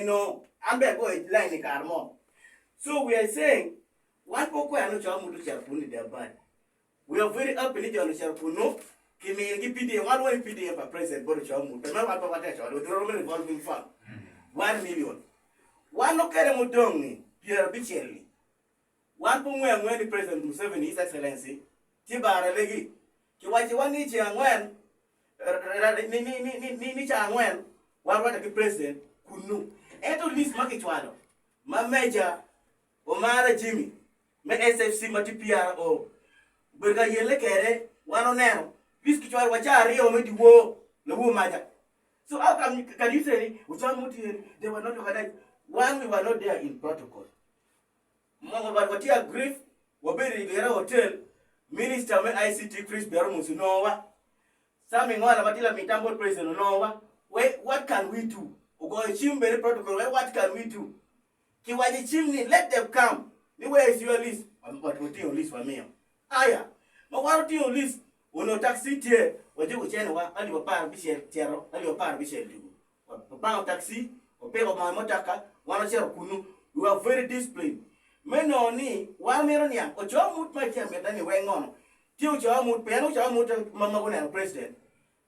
No, I'm going to line the car more. So we are saying, one Koko and no child to shall put their bad. We are very happy to shall put no. Give me a PD, one way PD for President Boricham, remember what I shall with Roman revolving fund. 1 million. One look at them with Pierre Bichelli. One point when the President Museveni, His Excellency, Tibara Legi, Kiwachi one each and when Nicha and when, what the President could know. And to this market Ocwalo, my major, Omara Jimmy, my SFC Matipia or Burga Yele Kede, one on now. This Kichwa Wachari or Medi Wo, the woman. So how can you say, they were not organized? One, we were not there in protocol. Mama Batia Grief, Waberi Vera Hotel, Minister ICT Chris Bermus Nova, Sammy Mala Matila Mitambo President Nova. Wait, what can we do? Go chimney protocol, what can we do? Kiwaji chimney, let them come. Where is your list? But what your list for me? Aya, but what your list? Uno taxi tier, or you general, and your power Bishel Terro, and your power Bishel do. Pound taxi, or pay of my motaka, one share kunu, you are very disciplined. Men on knee, 1 million, or John Moot my chamber, then you went on. Till John Moot, Piano John Moot, Mamma President,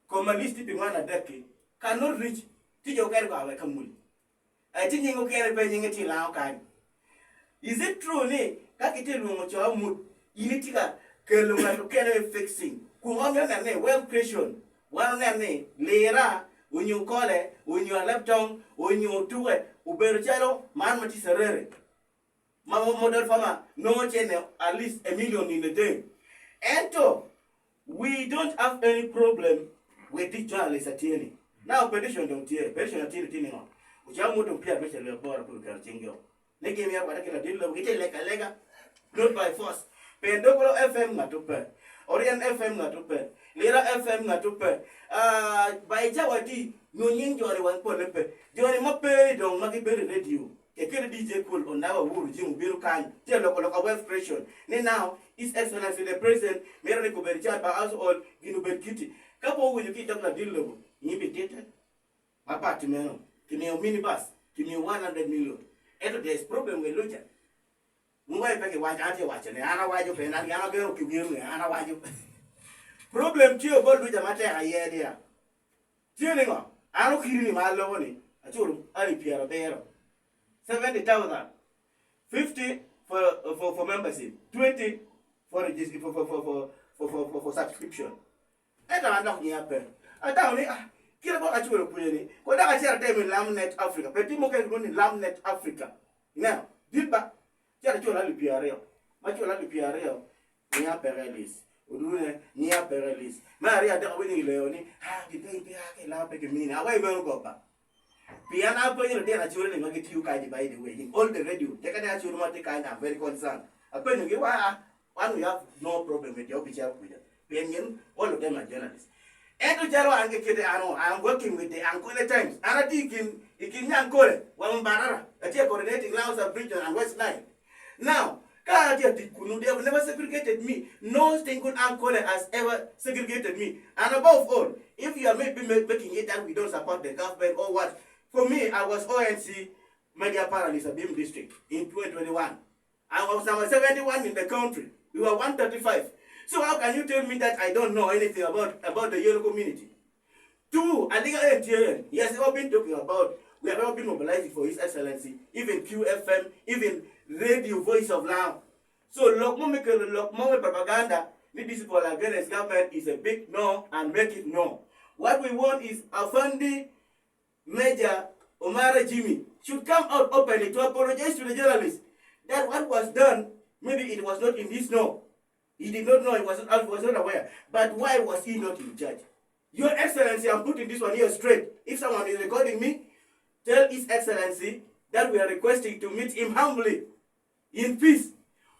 come a list in 1 decade, cannot reach. Tijo Kerga Kamul. I think you can paying it in Laukai. Is it true, ne? Kakitil Mochamu, Initika, Keluma, Kede fixing, Kumanga name, well creation, one name, Lera, when you call it, when you are left tongue, when you do it, Uberchero, man Matisere. Mamma model farmer, no channel, at least 1 million in a day. And so, we don't have any problem with the journalists at Tierney. Now, petition don't hear, petition at Tierney. Which I'm going to pay a petition for a Jingo. They gave me a particular deal, we take like a lega, not by force. Pendogro FM not to pay, Orient FM not to pay, Lira FM not to pay. By Jawati, no Ninjo one point. Johnny Mappe don't make it very radio. A Kede DJ cool on our wood, Jim Birukan, tell local wealth creation. Now, His Excellency the President, Mary Coberchat by household, Ginubert Kitty. Couple with you keep Dr. Lobo. Imitated. My party man, give me a minibus, give me 100 million. And there's problem with Lucha. Mumbai Paki watch anti watching, and I watch you, and I'm going to give me, and I watch you. Problem to about Lucha Matter, I hear there. Tuning on, I don't kill him alone. I told him, I'll be a bear. 70,000, 50 for membership, 20 for subscription. I don't know what I don't know. Kill about actual Puyani. What I share them in Lamnet Africa. Petimo can go in Lamnet Africa. Now, did back. Jarachola Piareo. Machola Piareo. Nia Perelis. Udune, Nia Perelis. Maria Darwin Leoni. Ah, the baby, I love a mean. Away will go back. Piana put your dinner children and get you kind by the way. In all the radio, they can ask you what they kind of very concerned. A pen you give one, we have no problem with your picture with it. Penyon, all of them are journalists. And to Jaro and Kede, I'm working with the Ankole Times. And I think in Yankole, one Barara, a tier coordinating Laos of Britain and West Nile. Now, Kaja Tikunu, they have never segregated me. No single Ankole has ever segregated me. And above all, if you are maybe making it that we don't support the government or what, for me, I was ONC Media Paralysis of Beam District in 2021. I was number 71 in the country. We were 135. So how can you tell me that I don't know anything about the yellow community? Two, I think yes, we've all been talking about, we have all been mobilizing for His Excellency, even QFM, even Radio Voice of Now. So Lokmo propaganda, this people against government is a big no and make it no. What we want is a fundy Major Omara Jimmy should come out openly to apologize to the journalists that what was done, maybe it was not in this no. He did not know, he was not aware. But why was he not in charge? Your Excellency, I'm putting this one here straight. If someone is recording me, tell His Excellency that we are requesting to meet him humbly, in peace.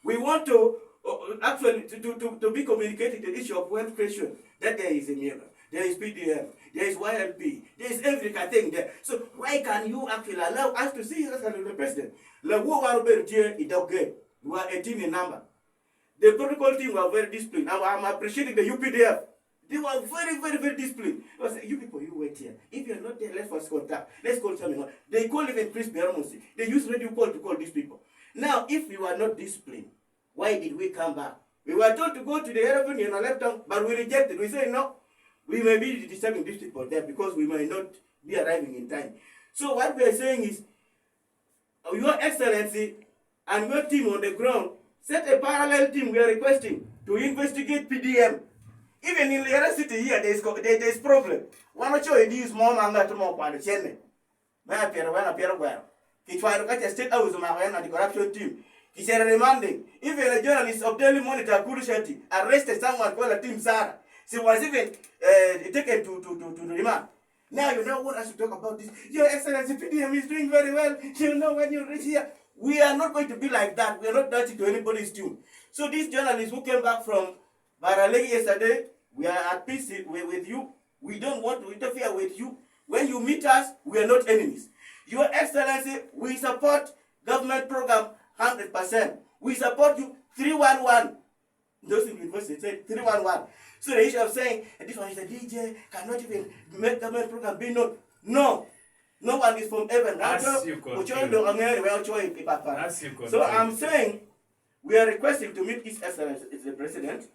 We want to actually to be communicating the issue of wealth creation, that there is a miracle. There is PDM, there is YLP, there is every thing there. So why can you actually allow us to see us as the president? We are 18 in number. The protocol team were very disciplined. I'm appreciating the UPDF. They were very disciplined. I was like, you people, you wait here. If you're not there, let's first contact. Let's call someone. They call even Chris Beramosi. They use radio call to call these people. Now, if we were not disciplined, why did we come back? We were told to go to the airplane in our left, but we rejected. We said, no, we may be disturbing these people there because we might not be arriving in time. So what we are saying is, Your Excellency and your team on the ground, set a parallel team we are requesting to investigate PDM. Even in the other city here, there's problem. One of you is more manga to more part of Chenne. When I appear well. He tried to catch a state house of my and the corruption team. He said remanding. Even a journalist of Daily Monitor, Kurishati, arrested someone called a team Sarah. She was even taken to remand. Now you know what I should talk about this. Your Excellency, PDM is doing very well. You know when you reach here. We are not going to be like that. We are not dirty to anybody's tune. So these journalists who came back from Baralegi yesterday, we are at peace with you. We don't want to interfere with you. When you meet us, we are not enemies. Your Excellency, we support government program 100%. We support you 311. Those in university said 311. So the issue of saying, this one is a DJ, cannot even make government program be known. No. No one is from heaven. So I'm saying, we are requesting to meet His Excellency, the President.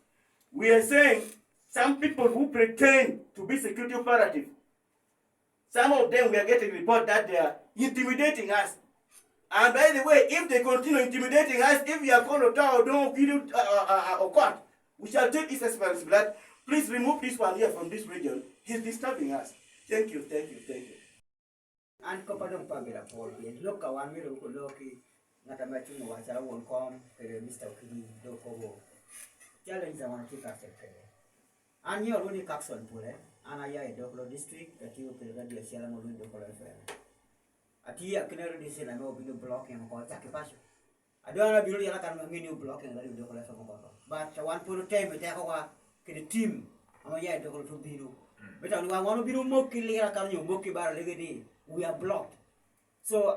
We are saying, some people who pretend to be security operative, some of them we are getting report that they are intimidating us. And by the way, if they continue intimidating us, if we are called or don't or court, we shall take His Excellency that please remove this one here from this region. He's disturbing us. Thank you. An ko padong pabila Paul bien look ka wan mi ko loki ngata ma tu wa sa won kom ke Mr. Kede do ko challenge za wan ki ka se ke an yo runi kakson pule ana ya do ko district ka ti ko ga dia sala mo do ko la fe ati ya kena di sala no bi block yang ko ta ke pasu adona bi ya kan ngi new block yang do ko la fa ko but wan puru time te ko wa ke team ama ya do ko to biru betan wa wonu biru mo ki li kan yo mo ki bar le we are blocked. So